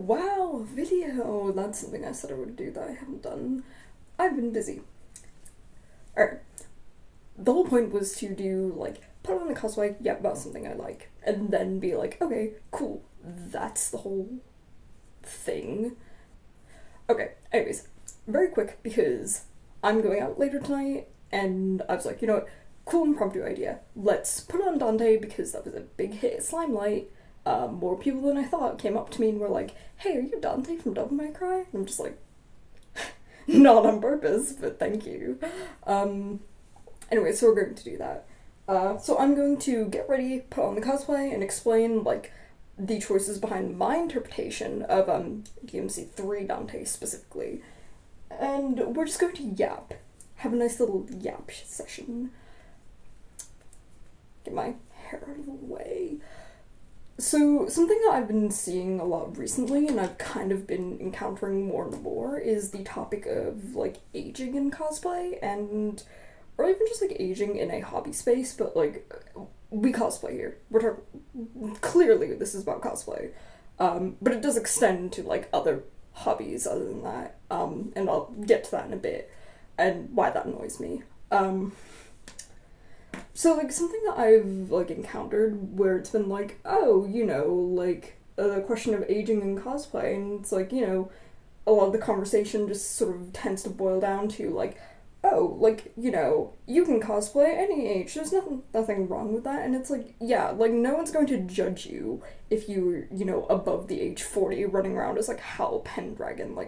wow, video! That's something I said I would do that I haven't done. I've been busy. Alright. The whole point was to do, put on a cosplay, yeah, about something I like. And then be like, okay, cool. That's the whole thing. Okay, anyways. Very quick, because I'm going out later tonight, and I was like, you know what? Cool impromptu idea. Let's put on Dante, because that was a big hit at Slimelight. More people than I thought came up to me and were like, hey, are you Dante from Devil May Cry? And I'm just like, not on purpose, but thank you. Anyway, so we're going to do that. So I'm going to get ready, put on the cosplay, and explain, the choices behind my interpretation of, DMC 3 Dante specifically. And we're just going to yap. Have a nice little yap session. Get my hair out of the way. So, something that I've been seeing a lot recently, and I've kind of been encountering more and more, is the topic of, aging in cosplay, or even just, aging in a hobby space, but, we cosplay here. Clearly this is about cosplay. But it does extend to, other hobbies other than that, and I'll get to that in a bit, and why that annoys me. So, something that I've, encountered where it's been oh, the question of aging in cosplay, and it's a lot of the conversation just sort of tends to boil down to, oh, you can cosplay any age, there's nothing wrong with that, and it's yeah, no one's going to judge you if you're, above the age 40 running around as, Hal Pendragon,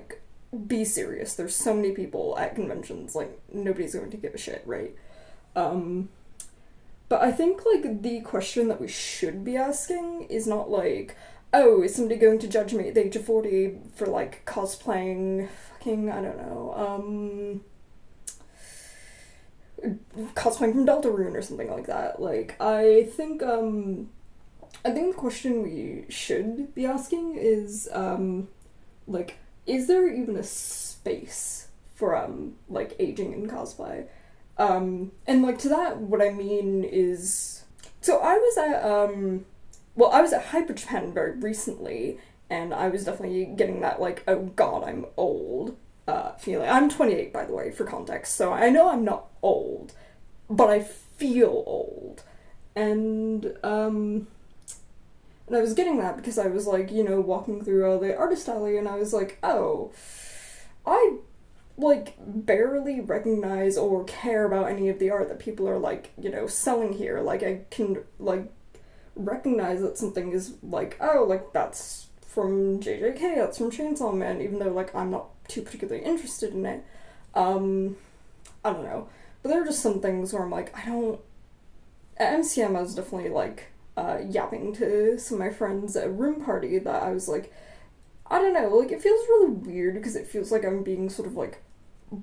be serious, there's so many people at conventions, nobody's going to give a shit, right? But I think, the question that we should be asking is not, oh, is somebody going to judge me at the age of 40 for, cosplaying fucking, I don't know, cosplaying from Deltarune or something like that. I think the question we should be asking is, is there even a space for, aging in cosplay? And, to that, what I mean is... So I was at Hyper Japan very recently, and I was definitely getting that, oh god, I'm old, feeling. I'm 28, by the way, for context, so I know I'm not old, but I feel old. And I was getting that because I was, walking through the artist alley, and I was oh, I barely recognize or care about any of the art that people are, selling here. I can, recognize that something is, oh, that's from JJK, that's from Chainsaw Man, even though, I'm not too particularly interested in it. I don't know. But there are just some things where I'm I don't... At MCM, I was definitely, yapping to some of my friends at a room party that I was I don't know, it feels really weird because it feels I'm being sort of,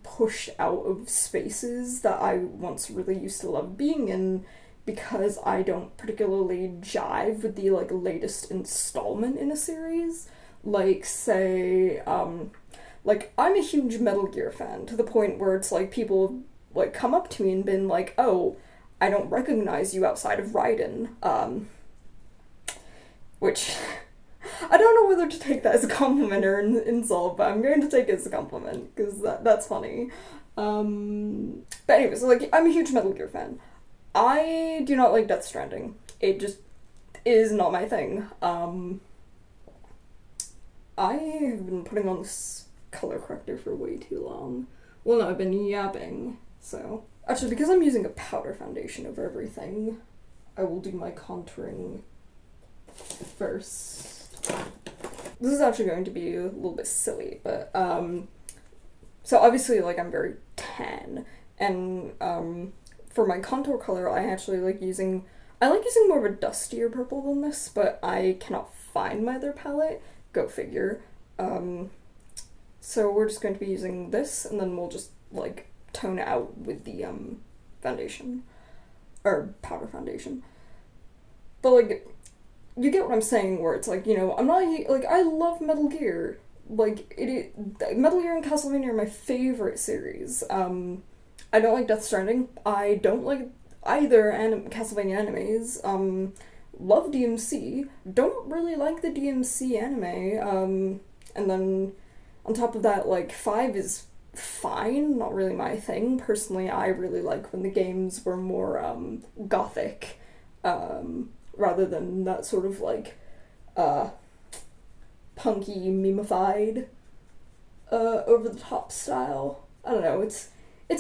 pushed out of spaces that I once really used to love being in because I don't particularly jive with the, latest installment in a series. Say, I'm a huge Metal Gear fan to the point where it's, people, come up to me and been oh, I don't recognize you outside of Raiden, which... I don't know whether to take that as a compliment or an insult, but I'm going to take it as a compliment, because that's funny. But anyways, I'm a huge Metal Gear fan. I do not like Death Stranding. It just is not my thing. I have been putting on this color corrector for way too long. Well, no, I've been yapping, so... Actually, because I'm using a powder foundation over everything, I will do my contouring first. This is actually going to be a little bit silly, but, so obviously, I'm very tan, and, for my contour color, I actually like using more of a dustier purple than this, but I cannot find my other palette, go figure, so we're just going to be using this, and then we'll just, tone it out with the, foundation, or powder foundation, but, you get what I'm saying, where it's I'm not, I love Metal Gear. Metal Gear and Castlevania are my favorite series. I don't like Death Stranding. I don't like either Castlevania animes. love DMC, don't really like the DMC anime, and then on top of that, like, 5 is fine, not really my thing. Personally, I really like when the games were more, gothic, rather than that sort of, like, punky, memeified, over-the-top style. I don't know, it's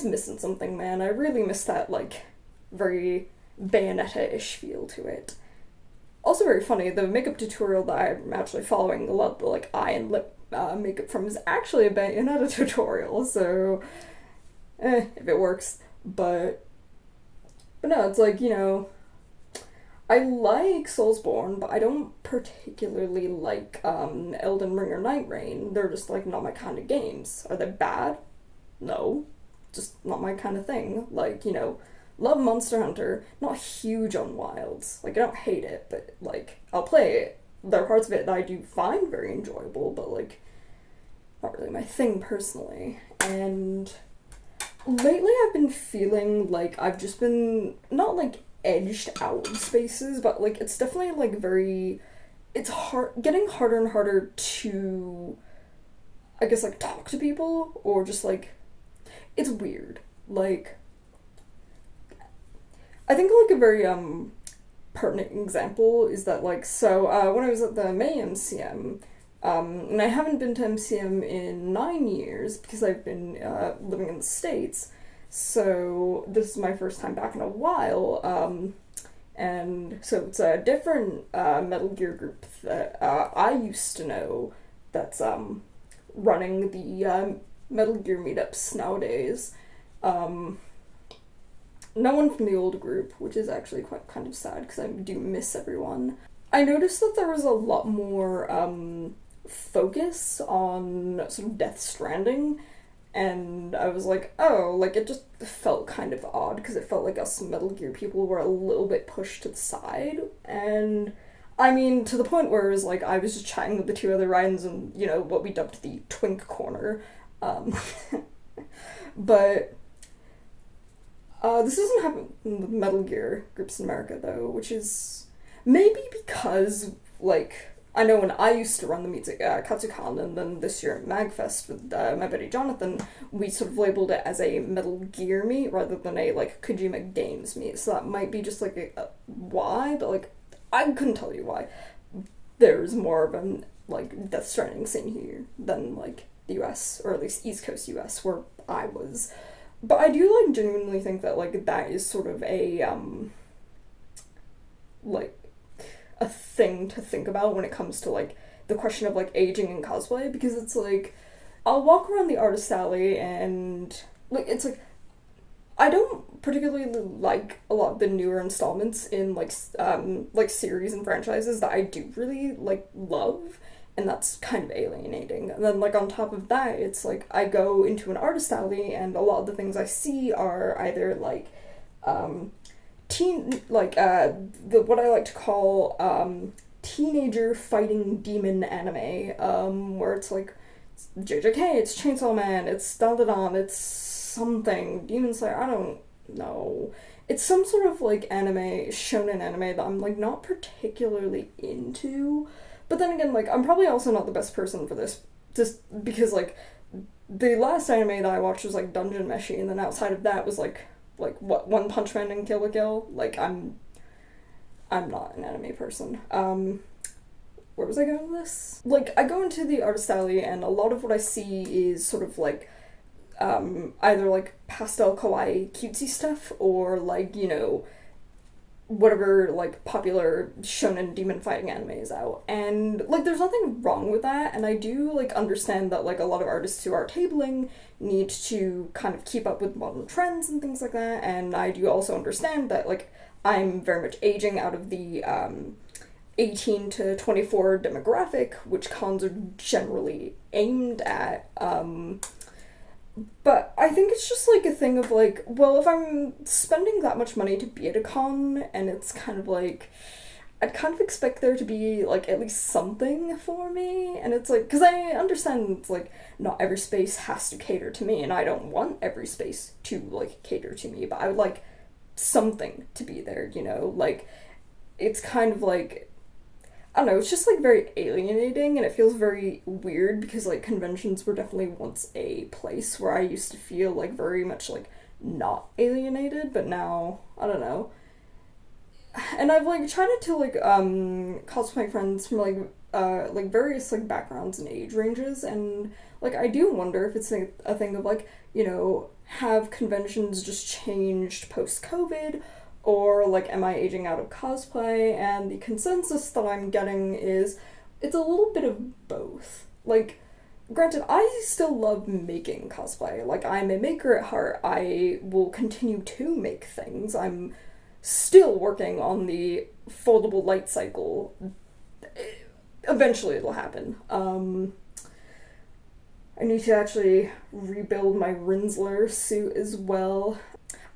missing something, man. I really miss that, like, very Bayonetta-ish feel to it. Also very funny, the makeup tutorial that I'm actually following, a lot of the, like, eye and lip makeup from is actually a Bayonetta tutorial, so if it works. But no, it's like, I like Soulsborne, but I don't particularly like Elden Ring or Night Rain. They're just, like, not my kind of games. Are they bad? No. Just not my kind of thing. Like, love Monster Hunter, not huge on Wilds. Like, I don't hate it, but, like, I'll play it. There are parts of it that I do find very enjoyable, but, like, not really my thing personally. And lately I've been feeling like I've just been, not, like, edged out of spaces, but, like, it's definitely, like, it's getting harder and harder to, I guess, like, talk to people, or just, like, it's weird. Like, I think, like, a very, pertinent example is that, like, so, when I was at the May MCM, and I haven't been to MCM in 9 years, because I've been, living in the States, so this is my first time back in a while, and so it's a different, Metal Gear group that, I used to know that's, running the, Metal Gear meetups nowadays. No one from the old group, which is actually quite kind of sad because I do miss everyone. I noticed that there was a lot more focus on sort of Death Stranding, and I was like, oh, like, it just felt kind of odd because it felt like us Metal Gear people were a little bit pushed to the side, and I mean, to the point where it was like I was just chatting with the two other Ryans in, what we dubbed the Twink Corner. But this doesn't happen with Metal Gear groups in America, though, which is maybe because, like, I know when I used to run the meets at Katsucon, and then this year at MagFest with my buddy Jonathan, we sort of labeled it as a Metal Gear meet rather than a, like, Kojima Games meet, so that might be just, like, a why, but, like, I couldn't tell you why. There's more of an, like, Death Stranding scene here than, like, the US, or at least East Coast US, where I was. But I do, like, genuinely think that, like, that is sort of a, like, a thing to think about when it comes to, like, the question of, like, aging in cosplay, because it's, like, I'll walk around the artist alley and, like, it's, like, I don't particularly like a lot of the newer installments in, like, series and franchises that I do really, like, love, and that's kind of alienating. And then, like, on top of that, it's, like, I go into an artist alley, and a lot of the things I see are either, like, what I like to call, teenager fighting demon anime, where it's, like, it's JJK, it's Chainsaw Man, it's Dandadan, it's something, Demon Slayer, I don't know. It's some sort of, like, anime, shonen anime that I'm, like, not particularly into. But then again, like, I'm probably also not the best person for this, just because, like, the last anime that I watched was, like, Dungeon Meshi, and then outside of that was, like, what, One Punch Man and Kill la Kill? Like, I'm not an anime person. Where was I going with this? Like, I go into the artist alley, and a lot of what I see is sort of, like, either, like, pastel kawaii cutesy stuff, or, like, whatever, like, popular shonen demon fighting anime is out. And, like, there's nothing wrong with that, and I do, like, understand that, like, a lot of artists who are tabling need to kind of keep up with modern trends and things like that, and I do also understand that, like, I'm very much aging out of the, 18 to 24 demographic, which cons are generally aimed at, but I think it's just, like, a thing of, like, well, if I'm spending that much money to be at a con, and it's kind of, like, I'd kind of expect there to be, like, at least something for me, and it's, like, because I understand it's, like, not every space has to cater to me, and I don't want every space to, like, cater to me, but I would like something to be there, like, it's kind of like, I don't know, it's just like very alienating, and it feels very weird because like conventions were definitely once a place where I used to feel like very much like not alienated, but now I don't know. And I've like tried to like cosplay friends from like various like backgrounds and age ranges, and like I do wonder if it's a thing of like, have conventions just changed post COVID, or like am I aging out of cosplay? And the consensus that I'm getting is it's a little bit of both. Like, granted, I still love making cosplay. Like, I'm a maker at heart. I will continue to make things. I'm still working on the foldable light cycle. Eventually it'll happen. I need to actually rebuild my Rinsler suit as well.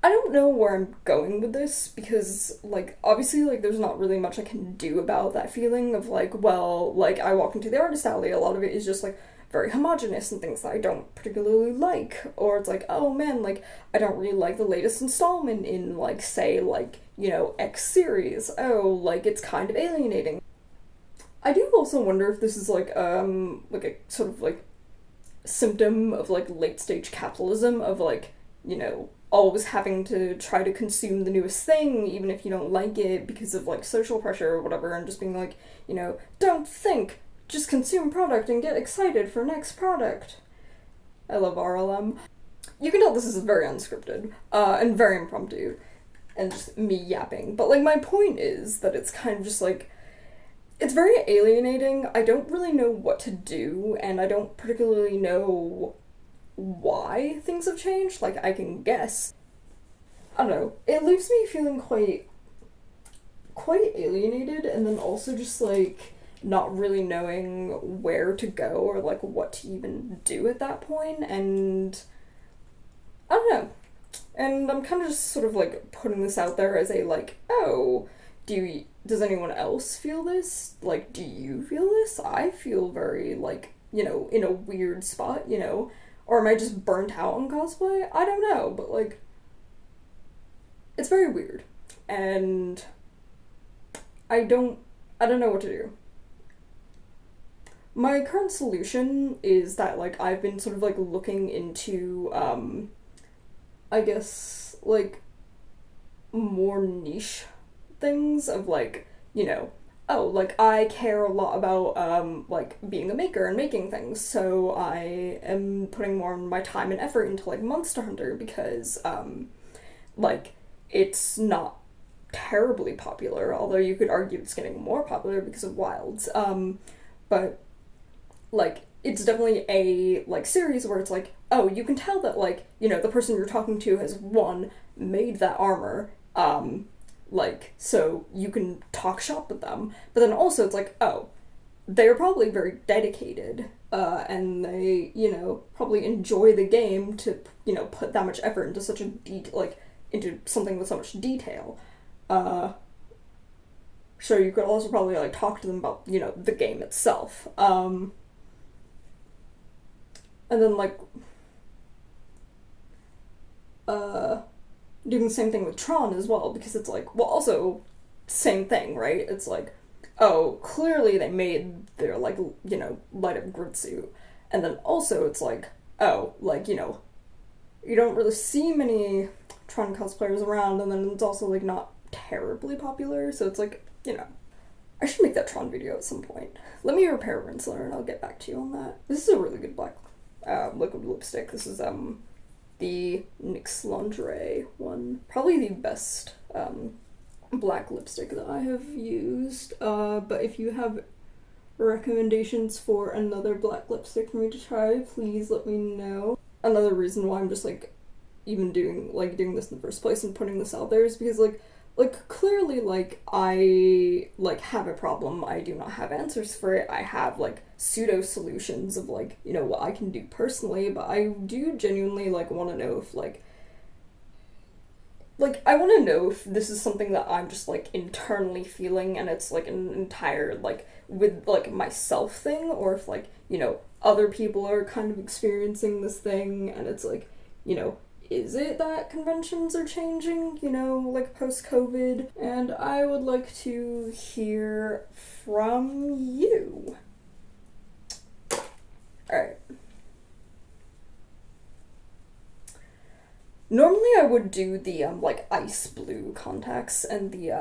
I don't know where I'm going with this because, like, obviously, like, there's not really much I can do about that feeling of, like, well, like, I walk into the artist alley, a lot of it is just, like, very homogenous and things that I don't particularly like. Or it's like, oh man, like, I don't really like the latest installment in, like, say, like, X series. Oh, like, it's kind of alienating. I do also wonder if this is, like a sort of, like, symptom of, like, late-stage capitalism of, like, always having to try to consume the newest thing, even if you don't like it, because of, like, social pressure or whatever, and just being like, don't think, just consume product and get excited for next product. I love RLM. You can tell this is very unscripted, and very impromptu, and just me yapping, but, like, my point is that it's kind of just, like, it's very alienating. I don't really know what to do, and I don't particularly know why things have changed. Like, I can guess. I don't know. It leaves me feeling quite alienated, and then also just, like, not really knowing where to go or, like, what to even do at that point, and I don't know. And I'm kind of just sort of, like, putting this out there as a, like, oh, does anyone else feel this? Like, do you feel this? I feel very, like, in a weird spot, or am I just burnt out on cosplay? I don't know, but, like, it's very weird, and I don't know what to do. My current solution is that, like, I've been sort of, like, looking into, I guess, like, more niche things of, like, oh, like, I care a lot about, like, being a maker and making things, so I am putting more of my time and effort into, like, Monster Hunter because, like, it's not terribly popular, although you could argue it's getting more popular because of Wilds, but, like, it's definitely a, like, series where it's like, oh, you can tell that, like, the person you're talking to has, one, made that armor, like, so you can talk shop with them, but then also it's like, oh, they're probably very dedicated, and they, probably enjoy the game to, put that much effort into such a into something with so much detail. So you could also probably, like, talk to them about, the game itself. And then, like, doing the same thing with Tron as well, because it's like, well, also, same thing, right? It's like, oh, clearly they made their, like, light up grid suit. And then also it's like, oh, like, you don't really see many Tron cosplayers around, and then it's also, like, not terribly popular, so it's like, I should make that Tron video at some point. Let me repair Rinsler and I'll get back to you on that. This is a really good black liquid lipstick. This is the NYX Lingerie one. Probably the best black lipstick that I have used. But if you have recommendations for another black lipstick for me to try, please let me know. Another reason why I'm just, like, even doing this in the first place and putting this out there is because, like, clearly, like, I, like, have a problem. I do not have answers for it. I have, like, pseudo-solutions of, like, what I can do personally, but I do genuinely, like, want to know if, like, I want to know if this is something that I'm just, like, internally feeling and it's, like, an entire, like, with, like, myself thing, or if, like, other people are kind of experiencing this thing and it's, like, is it that conventions are changing, you know, like post-COVID? And I would like to hear from you. Alright. Normally I would do the, like, ice blue contacts and the,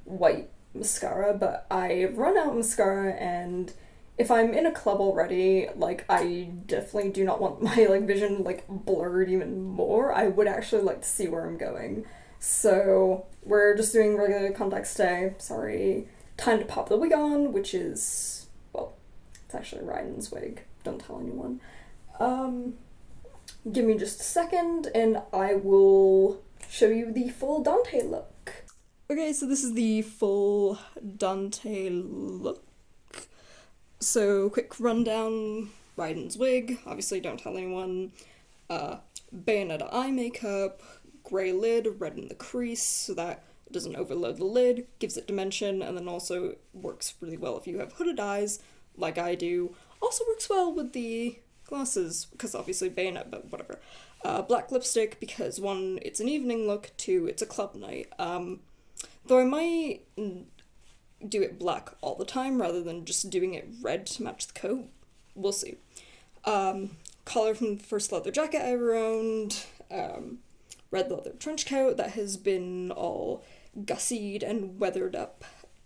white mascara, but I've run out of mascara, and if I'm in a club already, like, I definitely do not want my, like, vision, like, blurred even more. I would actually like to see where I'm going. So, we're just doing regular contacts today. Sorry. Time to pop the wig on, which is, well, it's actually Ryan's wig. Don't tell anyone. Give me just a second, and I will show you the full Dante look. Okay, so this is the full Dante look. So, quick rundown. Ryan's wig, obviously don't tell anyone. Bayonetta eye makeup, grey lid, red in the crease so that it doesn't overload the lid, gives it dimension, and then also works really well if you have hooded eyes, like I do. Also works well with the glasses, because obviously bayonet, but whatever. Black lipstick, because one, it's an evening look, two, it's a club night. Though I might do it black all the time rather than just doing it red to match the coat. We'll see. Collar from the first leather jacket I ever owned. Red leather trench coat that has been all gussied and weathered up,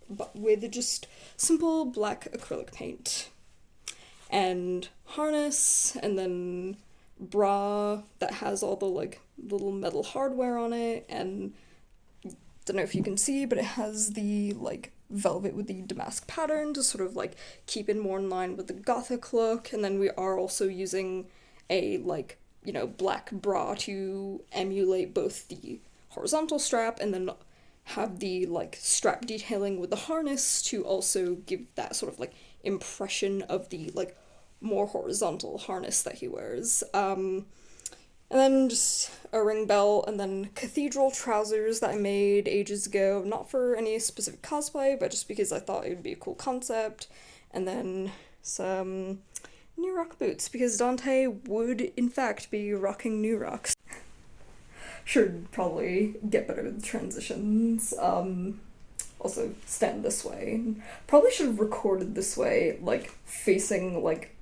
but with just simple black acrylic paint. And harness, and then bra that has all the, like, little metal hardware on it, and don't know if you can see, but it has the, like, velvet with the damask pattern to sort of, like, keep it more in line with the gothic look, and then we are also using a, like, you know, black bra to emulate both the horizontal strap and then have the, like, strap detailing with the harness to also give that sort of, like, impression of the, like, more horizontal harness that he wears. And then just a ring belt, and then cathedral trousers that I made ages ago, not for any specific cosplay, but just because I thought it would be a cool concept. And then some new rock boots, because Dante would, in fact, be rocking new rocks. Should probably get better with transitions. Also, stand this way. Probably should have recorded this way, like, facing, like,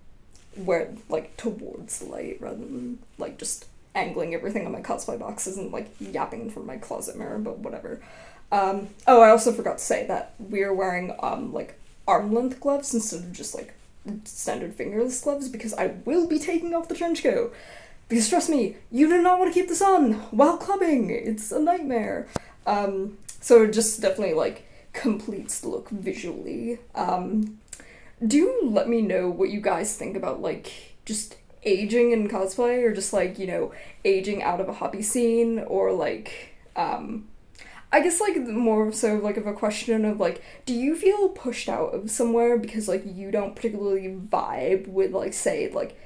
where, like, towards the light, rather than, like, just angling everything on my cosplay boxes and, like, yapping from my closet mirror, but whatever. Oh, I also forgot to say that we're wearing, like, arm-length gloves instead of just, like, standard fingerless gloves, because I will be taking off the trench coat. Because trust me, you do not want to keep this on while clubbing. It's a nightmare. So it just definitely, like, completes the look visually. Do let me know what you guys think about, like, just aging in cosplay, or just, like, you know, aging out of a hobby scene, or, like, I guess, like, more so, like, of a question of, like, do you feel pushed out of somewhere because, like, you don't particularly vibe with, like, say, like,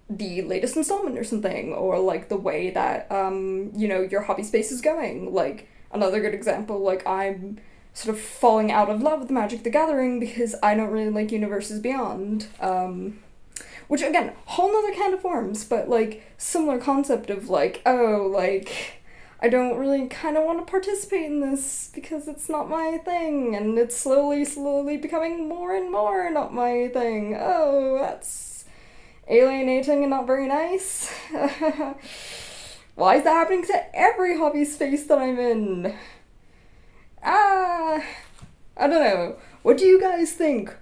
the latest installment or something, or, like, the way that, you know, your hobby space is going? Like, another good example, like, I'm sort of falling out of love with Magic the Gathering because I don't really like Universes Beyond, which, again, whole nother can of worms, but, like, similar concept of, like, oh, like, I don't really kind of want to participate in this because it's not my thing, and it's slowly becoming more and more not my thing. Oh, that's alienating and not very nice. Why is that happening to every hobby space that I'm in? I don't know. What do you guys think?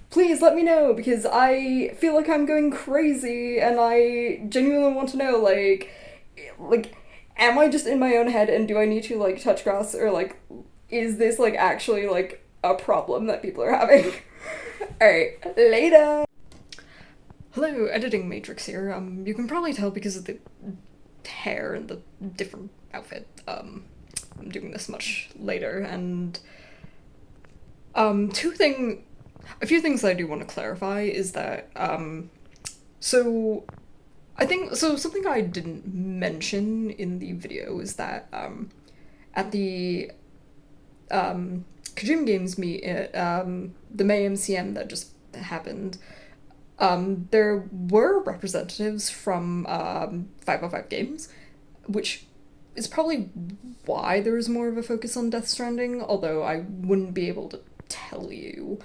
Please let me know, because I feel like I'm going crazy, and I genuinely want to know, like, am I just in my own head, and do I need to, like, touch grass, or, like, is this, like, actually, like, a problem that people are having? Alright, later! Hello, editing matrix here. You can probably tell because of the hair and the different outfit. I'm doing this much later, and a few things I do want to clarify is that, so something I didn't mention in the video is that, at the, Kojima Games meet at, the May MCM that just happened, there were representatives from, 505 Games. which is probably why there is more of a focus on Death Stranding, although I wouldn't be able to tell you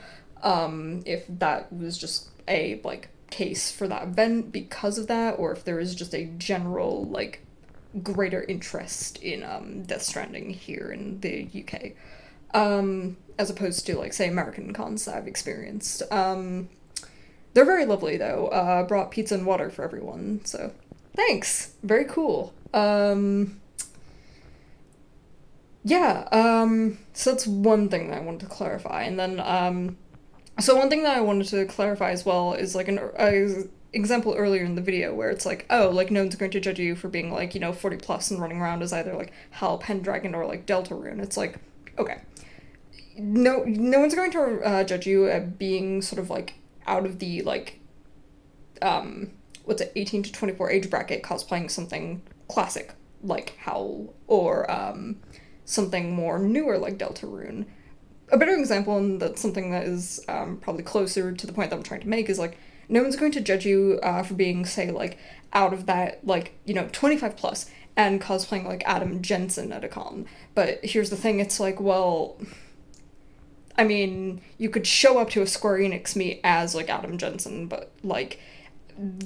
if that was just a, like, case for that event because of that, or if there is just a general, like, greater interest in Death Stranding here in the UK. As opposed to, like, say, American cons that I've experienced. They're very lovely, though. Brought pizza and water for everyone, so thanks. Very cool. Yeah, so that's one thing that I wanted to clarify. And then, so one thing that I wanted to clarify as well is, like, an example earlier in the video where it's like, oh, like, no one's going to judge you for being, like, 40 plus and running around as either, like, Hal Pendragon or, like, Deltarune. It's like, okay. No one's going to judge you at being sort of, like, out of the, like, what's it, 18 to 24 age bracket cosplaying something classic like Howl, or something more newer like Deltarune. A better example, and that's something that is probably closer to the point that I'm trying to make, is like, no one's going to judge you for being, say, like, out of that, like, 25 plus and cosplaying like Adam Jensen at a con. But here's the thing, it's like, well, I mean, you could show up to a Square Enix meet as, like, Adam Jensen, but, like,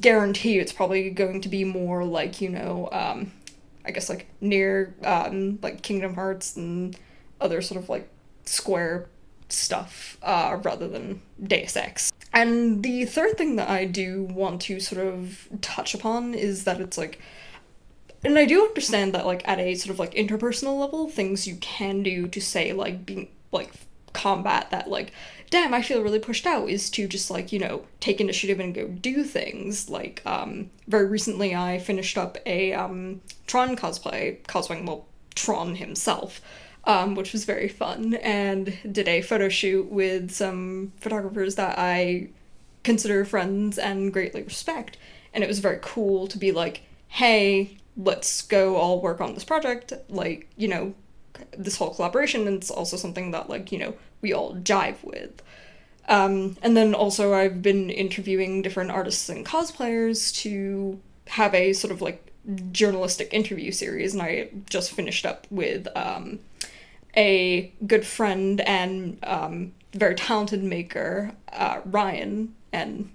guarantee it's probably going to be more, like, I guess, like, near, like, Kingdom Hearts and other sort of, like, Square stuff, rather than Deus Ex. And the third thing that I do want to sort of touch upon is that it's, like, and I do understand that, like, at a sort of, like, interpersonal level, things you can do to, say, like, being, like, combat that, like, damn, I feel really pushed out, is to just, like, take initiative and go do things. Like, very recently I finished up a Tron cosplaying, well, Tron himself, which was very fun, and did a photo shoot with some photographers that I consider friends and greatly respect, and it was very cool to be like, hey, let's go all work on this project, like, this whole collaboration, and it's also something that, like, we all jive with. And then also I've been interviewing different artists and cosplayers to have a sort of, like, journalistic interview series, and I just finished up with a good friend and very talented maker, Ryan, and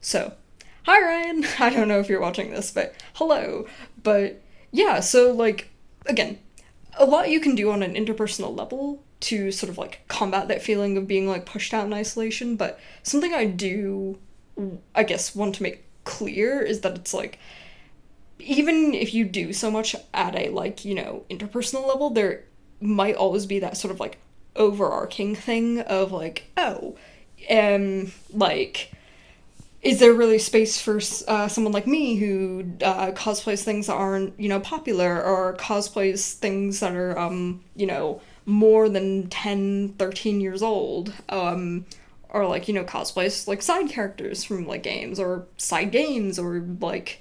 so, hi Ryan! I don't know if you're watching this, but hello! But yeah, so, like, again, a lot you can do on an interpersonal level to sort of, like, combat that feeling of being, like, pushed out in isolation, but something I do, I guess, want to make clear is that it's, like, even if you do so much at a, like, interpersonal level, there might always be that sort of, like, overarching thing of, like, oh, like, is there really space for someone like me who cosplays things that aren't, popular, or cosplays things that are, more than 10, 13 years old, or, like, cosplays, like, side characters from, like, games, or side games, or, like,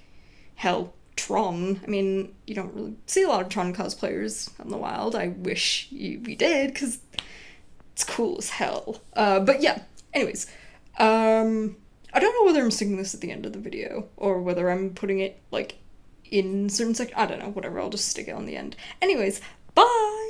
hell, Tron. I mean, you don't really see a lot of Tron cosplayers out in the wild. I wish we did, because it's cool as hell. But yeah, anyways, I don't know whether I'm sticking this at the end of the video, or whether I'm putting it, like, in certain I don't know, whatever, I'll just stick it on the end. Anyways, bye!